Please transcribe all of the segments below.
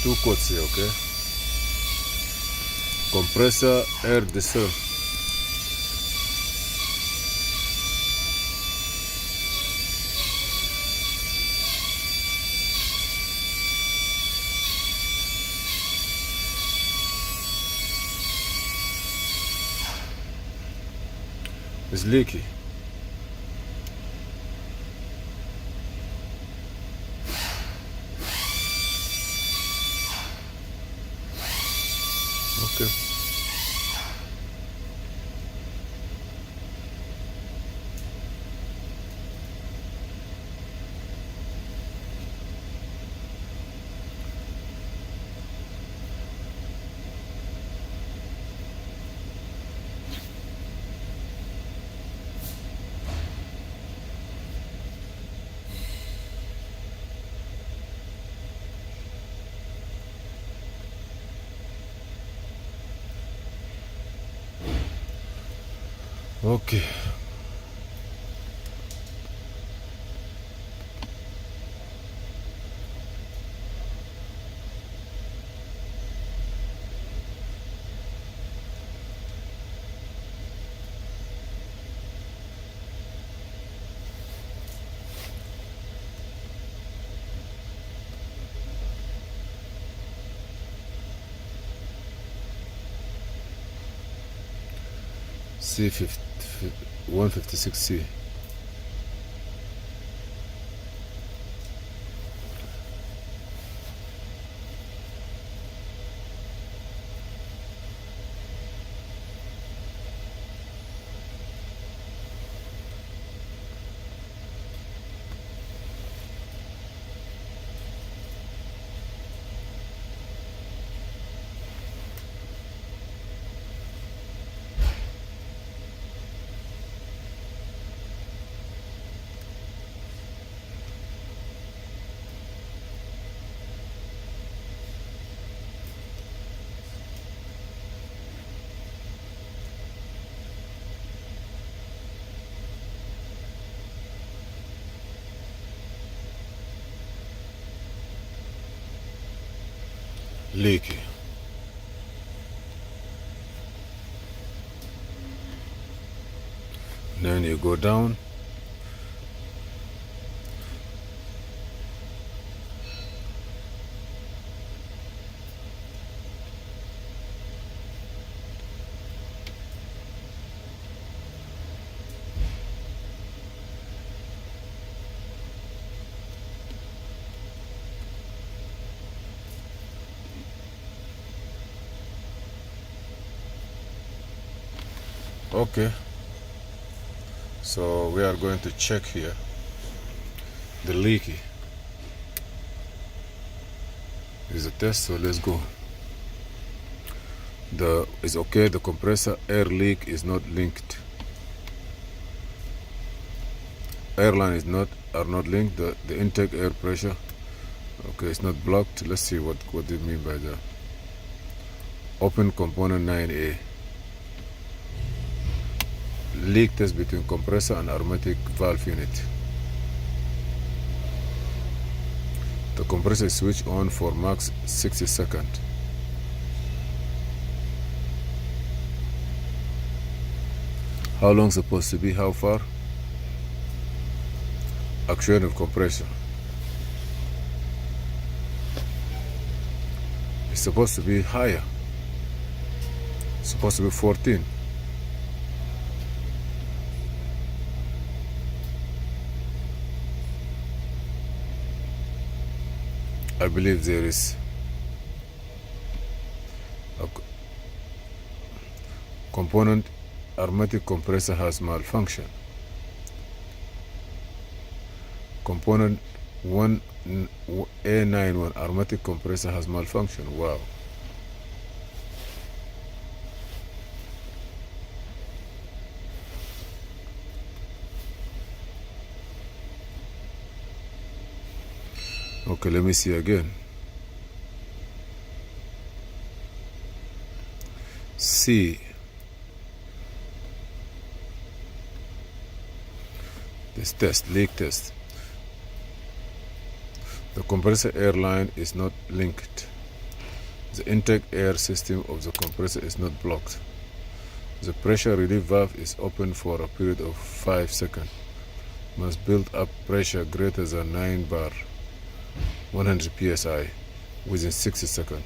two codes here, okay? Compressor air descent. It's leaky. Okay. Okay. C156C. Leaky. Then you go down. Okay, so we are going to check here the leaky. This is a test, so let's go. It's okay, the compressor air leak is not linked. Airline are not linked. The intake air pressure, okay, it's not blocked. Let's see what do you mean by that. Open component 9A. Leak test between compressor and aromatic valve unit. The compressor is switched on for max 60 seconds. How long supposed to be? How far? Actuation of compressor. It's supposed to be higher. It's supposed to be 14. I believe there is a component. Aromatic compressor has malfunction. Component A91 aromatic compressor has malfunction. Wow. Okay, let me see again. C. This test, leak test. The compressor air line is not linked. The intake air system of the compressor is not blocked. The pressure relief valve is open for a period of 5 seconds. Must build up pressure greater than 9 bar 100 psi within 60 seconds.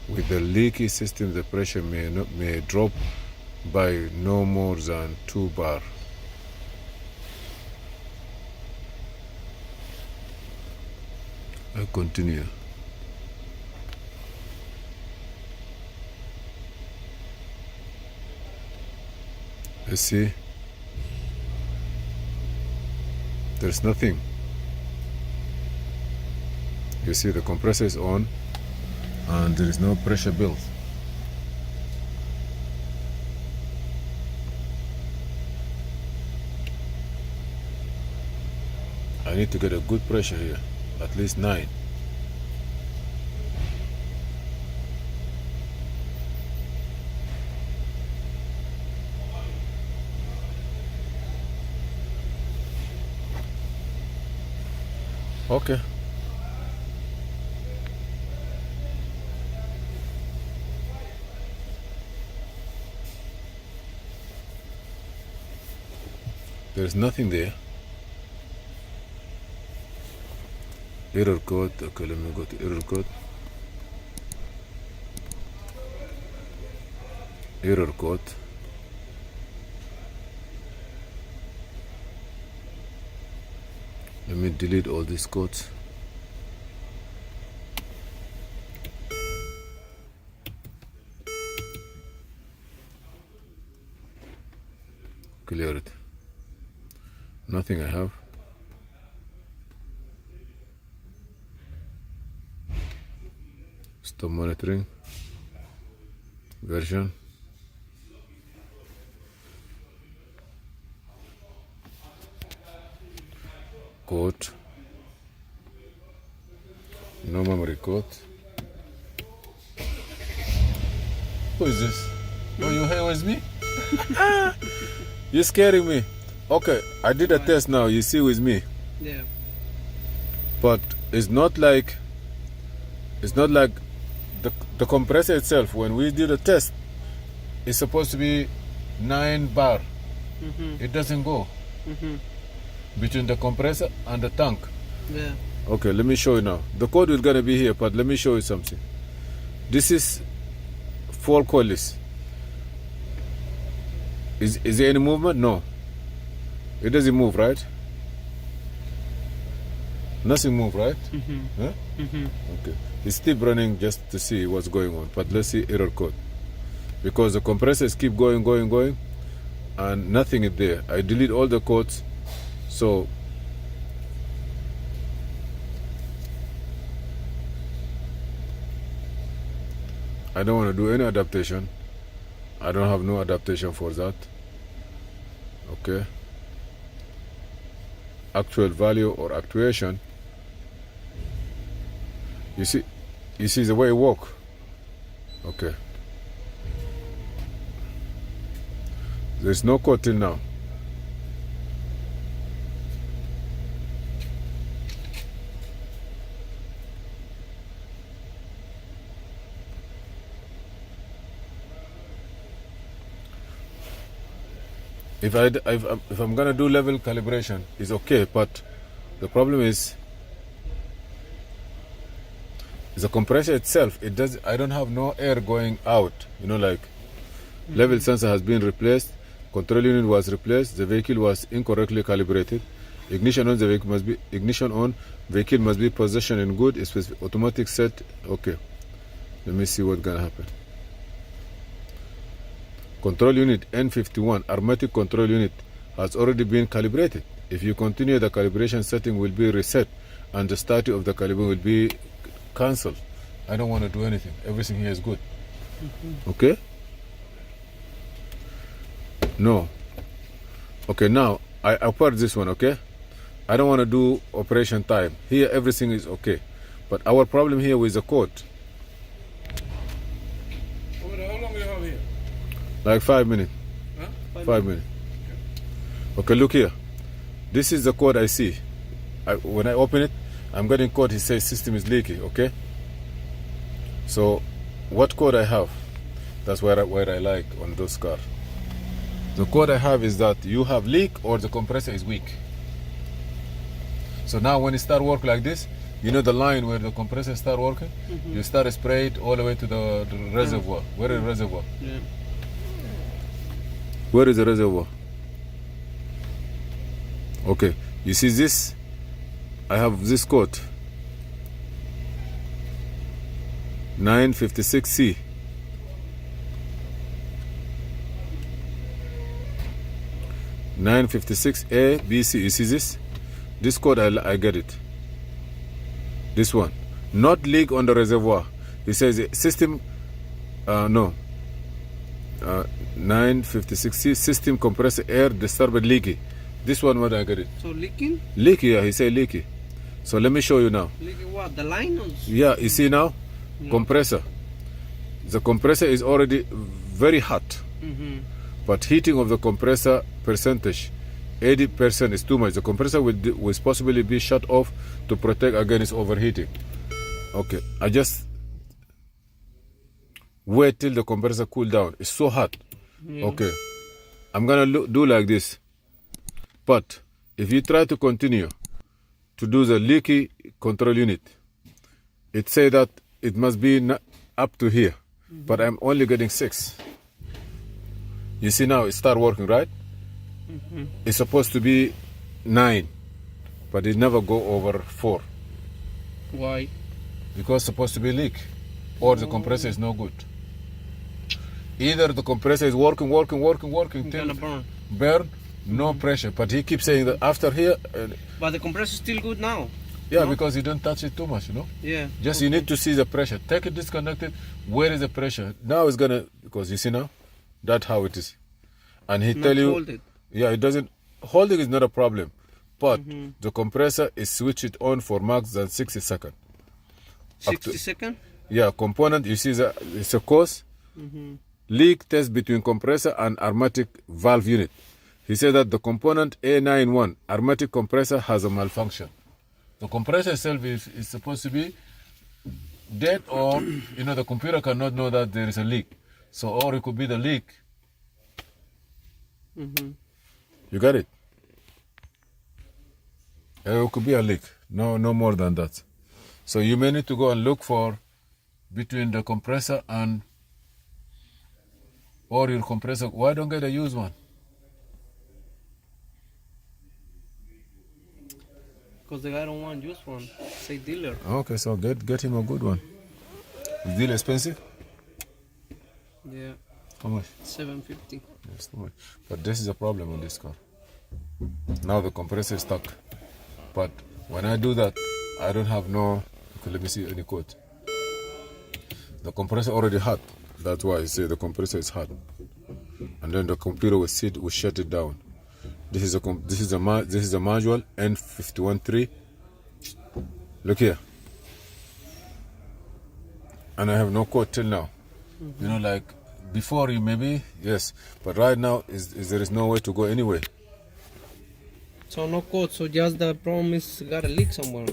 With the leaky system, the pressure may drop by no more than 2 bar. I continue. Let's see. There's nothing. You see the compressor is on and there is no pressure built. I need to get a good pressure here, at least 9. Okay. There's nothing there. Error code. Okay, let me go to error code. Error code. Let me delete all these codes. Clear it. Nothing I have. Stop monitoring. Version. Code. No memory code. Who is this? Oh, you here with me? You're scaring me. Okay, I did a test now. You see with me. Yeah. But it's not like the compressor itself. When we did a test, it's supposed to be 9 bar. It doesn't go between the compressor and the tank. Yeah. Okay, let me show you now. The code is gonna be here, but let me show you something. This is full coilless. Is there any movement? No. It doesn't move, right? Nothing move, right? Huh? Okay. It's still running just to see what's going on. But let's see error code. Because the compressors keep going, and nothing is there. I delete all the codes. So I don't want to do any adaptation. I don't have no adaptation for that. Okay. Actual value or actuation. You see the way it works. Okay. There's no code till now. If I'm gonna do level calibration, it's okay, but the problem is the compressor itself. I don't have no air going out. You know, like level sensor has been replaced, control unit was replaced, the vehicle was incorrectly calibrated. Ignition on, the vehicle must be ignition on. Vehicle must be positioned in good. Automatic set. Okay. Let me see what's gonna happen. Control unit N51, arithmetic control unit, has already been calibrated. If you continue, the calibration setting will be reset and the starting of the calibration will be cancelled. I don't want to do anything. Everything here is good. Okay? No. Okay, now I apart this one, okay? I don't want to do operation time. Here everything is okay. But our problem here with the code. How long do you have here? Like 5 minutes. Huh? 5 minutes. Okay, look here. This is the code I see. When I open it, I'm getting code. He says system is leaky. Okay. So what code I have. That's where I like on those cars. The code I have is that you have leak or the compressor is weak. So now when it start work like this, you know the line where the compressor start working? You start spray it all the way to the reservoir. Where is the reservoir? Yeah. Where is the reservoir? Okay, you see this? I have this code. 956C. (956A-B-C). You see this? This code I get it. This one. Not leak on the reservoir. It says system 956C system compressor air disturbed leaky. This one what I get it. So leaking? Leaky, yeah, he said leaky. So let me show you now. Leaking what? The line? Or... Yeah, you see now? No. Compressor. The compressor is already very hot. But heating of the compressor percentage, 80% is too much. The compressor will possibly be shut off to protect against overheating. Okay, I just wait till the compressor cool down. It's so hot. Yeah. Okay, I'm gonna do like this. But if you try to continue to do the leaky control unit, it say that it must be up to here. But I'm only getting 6. You see now it start working, right? It's supposed to be 9, but it never go over 4. Why? Because it's supposed to be leak, or the compressor is no good. Either the compressor is working till Gonna burn, no pressure. But he keeps saying that after here. But the compressor is still good now. Yeah, No? because you don't touch it too much, you know. Yeah. Just you need to see the pressure. Take it disconnected. Where is the pressure? Now it's gonna, because you see now, that's how it is. And he tell you, Hold it. yeah, it doesn't. Holding is not a problem, but the compressor is switched on for max than 60 seconds. 60 seconds? Yeah, component. You see that it's a cause. Leak test between compressor and aromatic valve unit. He said that the component A91 aromatic compressor has a malfunction. The compressor itself is supposed to be dead, or the computer cannot know that there is a leak. So, or it could be the leak. You got it? It could be a leak. No more than that. So you may need to go and look for between the compressor and or your compressor. Why don't get a used one? Because the guy don't want used one. Say dealer. Okay, so get him a good one. Is deal expensive? Yeah. How much? 750. Yes, too much. But this is a problem on this car. Now the compressor is stuck. But when I do that, I don't have no. Okay, let me see any code. The compressor already hot. That's why I say the compressor is hot. And then the computer will shut it down. This is a manual N513. Look here. And I have no code till now. Like before you maybe, yes. But right now there is no way to go anyway. So no code, so just the problem is got a leak somewhere.